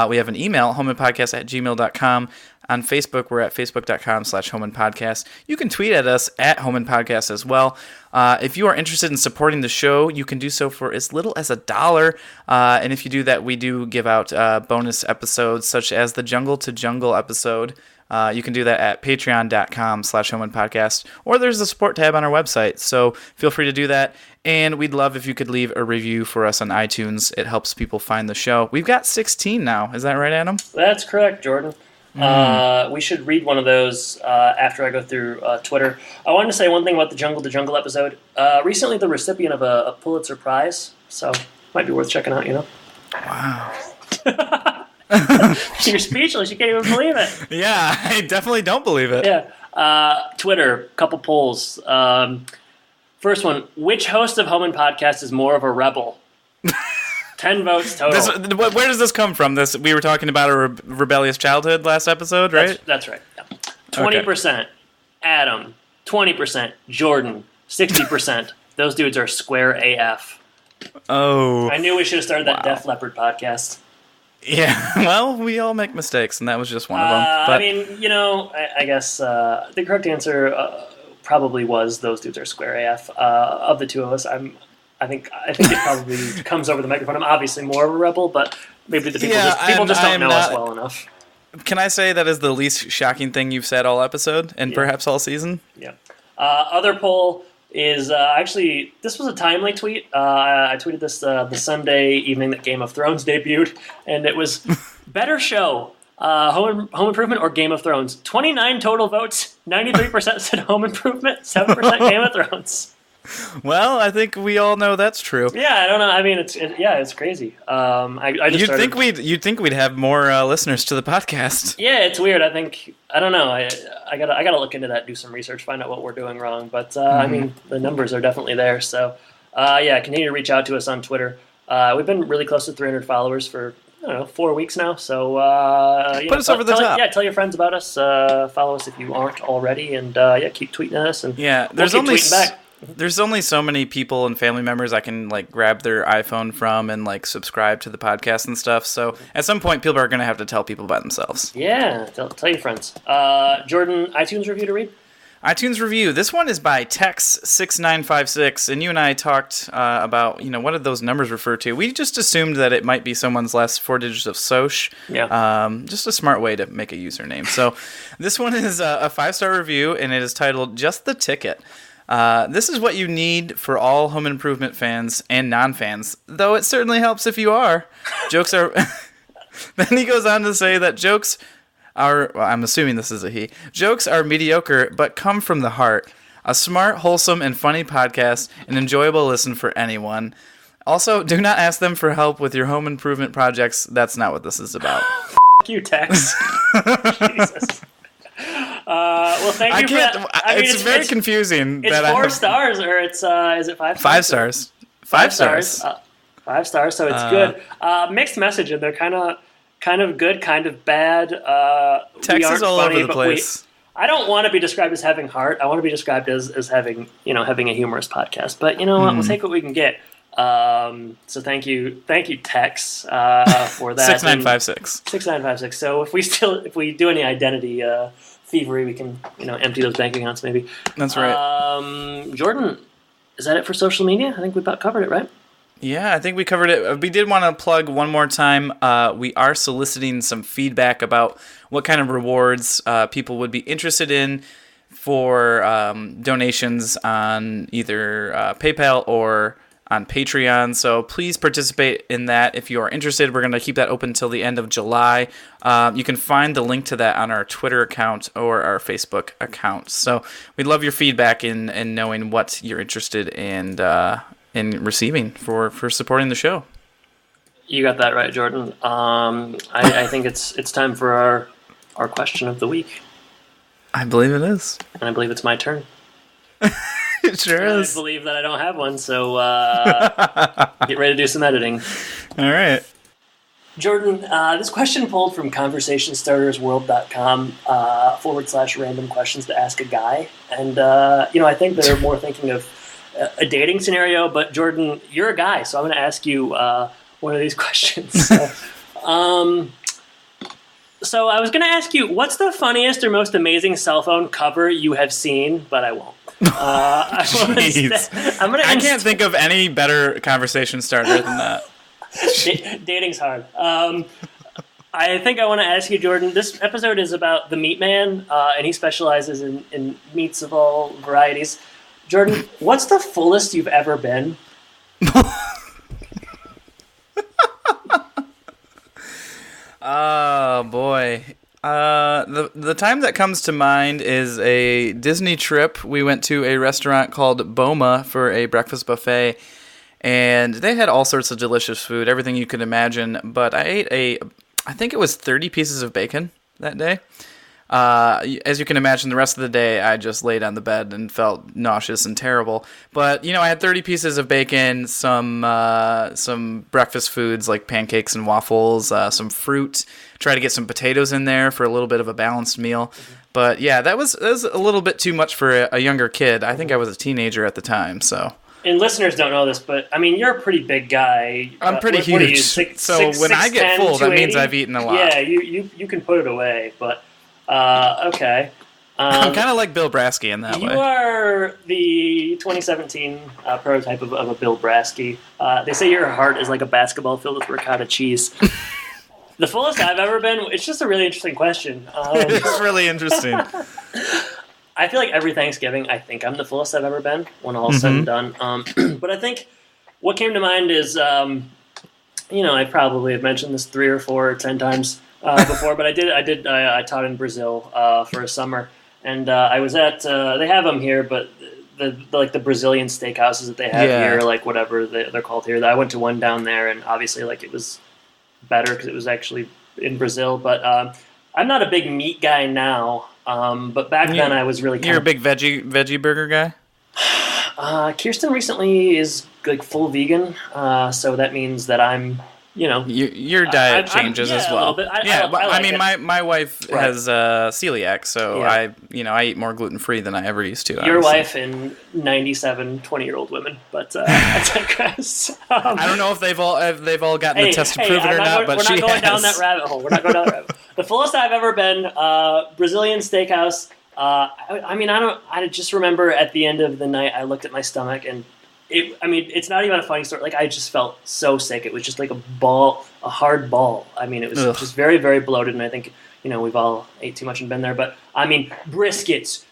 We have an email, homeandpodcast@gmail.com. On Facebook, we're at facebook.com/homeandpodcast. You can tweet at us at homeandpodcast as well. If you are interested in supporting the show, you can do so for as little as $1. And if you do that, we do give out bonus episodes, such as the Jungle to Jungle episode. You can do that at patreon.com/homeandpodcast, or there's a support tab on our website. So feel free to do that. And we'd love if you could leave a review for us on iTunes. It helps people find the show. We've got 16 now. Is that right, Adam? That's correct, Jordan. We should read one of those after I go through Twitter. I wanted to say one thing about the Jungle to Jungle episode. Recently the recipient of a Pulitzer Prize, so might be worth checking out, Wow. You're speechless. You can't even believe it. Yeah, I definitely don't believe it. Yeah. Twitter, couple polls. First one, which host of Home and Podcast is more of a rebel? 10 votes total. Where does this come from? We were talking about a rebellious childhood last episode, right? That's right. Yeah. 20% Adam, 20% Jordan, 60%. Those dudes are square AF. Oh. I knew we should have started that Def Leppard podcast. Yeah, well, we all make mistakes, and that was just one of them. But... I mean, I guess the correct answer probably was those dudes are square AF. Of the two of us, I think it probably comes over the microphone. I'm obviously more of a rebel, but maybe the people just don't know us well enough. Can I say that is the least shocking thing you've said all episode and perhaps all season? Yeah. Other poll is actually, this was a timely tweet. I tweeted this the Sunday evening that Game of Thrones debuted, and it was better show, Home Improvement or Game of Thrones. 29 total votes, 93% said Home Improvement, 7% Game of Thrones. Well, I think we all know that's true. Yeah, I don't know. I mean, it's crazy. You'd think we'd have more listeners to the podcast. Yeah, it's weird. I don't know. I gotta look into that, do some research, find out what we're doing wrong. But I mean, the numbers are definitely there. So continue to reach out to us on Twitter. We've been really close to 300 followers for don't know, 4 weeks now. So Put us over the top. Tell your friends about us. Follow us if you aren't already, and keep tweeting at us. And there's we'll keep only tweeting back. There's only so many people and family members I can like grab their iPhone from and like subscribe to the podcast and stuff. So at some point, people are going to have to tell people about themselves. Yeah, tell your friends. Jordan, iTunes review to read? iTunes review. This one is by Tex6956, and you and I talked about, what did those numbers refer to? We just assumed that it might be someone's last 4 digits of SOCH. Yeah. Just a smart way to make a username. So this one is a 5-star review, and it is titled Just the Ticket. This is what you need for all home improvement fans and non-fans, though it certainly helps if you are. Jokes are... Then he goes on to say that jokes are... Well, I'm assuming this is a he. Jokes are mediocre, but come from the heart. A smart, wholesome, and funny podcast, an enjoyable listen for anyone. Also, do not ask them for help with your home improvement projects. That's not what this is about. F*** you, Tex. Jesus. Well, thank you for that. It's very confusing. It's 4 stars, or it's is it 5 stars? 5 stars. 5 stars. 5 stars, so it's good. Mixed message, and they're kind of good, kind of bad. Text is all over the place. I don't want to be described as having heart. I want to be described as having a humorous podcast. But you know what? We'll take what we can get. So thank you, Tex, for that. 6956. 6956. So if we do any identity thievery, we can empty those bank accounts maybe. That's right. Jordan, is that it for social media? I think we about covered it, right? Yeah, I think we covered it. We did want to plug one more time. We are soliciting some feedback about what kind of rewards people would be interested in for donations on either PayPal or on Patreon. So please participate in that if you are interested. We're going to keep that open until the end of July. You can find the link to that on our Twitter account or our Facebook account. So we'd love your feedback in knowing what you're interested in receiving for supporting the show. You got that right, Jordan. I think it's time for our question of the week. I believe it is. And I believe it's my turn. It sure is. I believe that I don't have one, so get ready to do some editing. All right. Jordan, this question pulled from conversationstartersworld.com /random questions to ask a guy. And, I think they're more thinking of a dating scenario, but Jordan, you're a guy, so I'm going to ask you one of these questions. So I was going to ask you, what's the funniest or most amazing cell phone cover you have seen, but I won't. I can't think of any better conversation starter than that. Dating's hard. I think I want to ask you, Jordan, this episode is about the meat man, and he specializes in meats of all varieties. Jordan, what's the fullest you've ever been? Oh, boy. The time that comes to mind is a Disney trip. We went to a restaurant called Boma for a breakfast buffet, and they had all sorts of delicious food, everything you could imagine, but I ate I think it was 30 pieces of bacon that day. As you can imagine, the rest of the day, I just laid on the bed and felt nauseous and terrible. But, I had 30 pieces of bacon, some breakfast foods like pancakes and waffles, some fruit, try to get some potatoes in there for a little bit of a balanced meal. But, yeah, that was a little bit too much for a younger kid. I think I was a teenager at the time, so... And listeners don't know this, but, you're a pretty big guy. I'm pretty huge. What are you, so when I get full, that means I've eaten a lot. Yeah, you can put it away, but... okay. I'm kind of like Bill Brasky in that way. You are the 2017 prototype of a Bill Brasky. They say your heart is like a basketball filled with ricotta cheese. The fullest I've ever been, it's just a really interesting question. It's really interesting. I feel like every Thanksgiving, I think I'm the fullest I've ever been when all is said and done. But I think what came to mind is, I probably have mentioned this 3 or 4 or 10 times before, but I taught in Brazil for a summer, and I was at they have them here, but the Brazilian steakhouses that they have here, like whatever they're called here. I went to one down there, and obviously it was better because it was actually in Brazil. But I'm not a big meat guy now, but back then I was really. You're a big veggie burger guy. Kirsten recently is like full vegan, so that means that I'm your diet changes as well. A little bit. I mean, it. my wife has celiac, so I eat more gluten free than I ever used to. Your obviously. wife and 97 20-year-old women, but I digress. I don't know if they've all gotten the test to prove it or not, but she has. We're not going down that rabbit hole. We're not going down that rabbit hole. The fullest I've ever been, Brazilian steakhouse. I just remember at the end of the night, I looked at my stomach and it's not even a funny story. Like, I just felt so sick. It was just like a hard ball. I mean, it was just very, very bloated. And I think, we've all ate too much and been there. But I mean, briskets,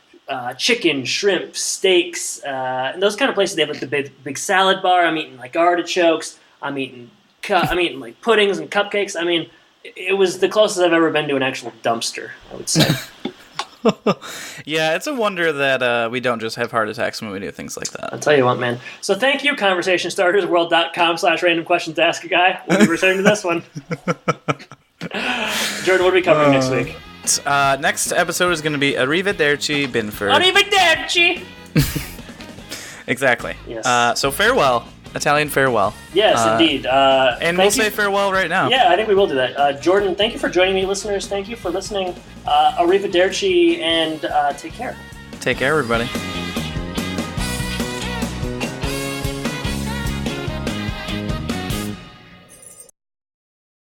chicken, shrimp, steaks, and those kind of places. They have like the big salad bar. I'm eating like artichokes. I'm eating like puddings and cupcakes. I mean, it was the closest I've ever been to an actual dumpster, I would say. Yeah, it's a wonder that we don't just have heart attacks when we do things like that. I'll tell you what, man. So thank you, conversationstartersworld.com/random questions to ask a guy. We'll be returning to this one. Jordan, what are we covering next week? Next episode is going to be Arrivederci Binford. Arrivederci! Exactly. Yes. So farewell. Italian farewell. Yes, indeed. And we'll say farewell right now. Yeah, I think we will do that. Jordan, thank you for joining me, listeners. Thank you for listening. Arrivederci, and take care. Take care, everybody.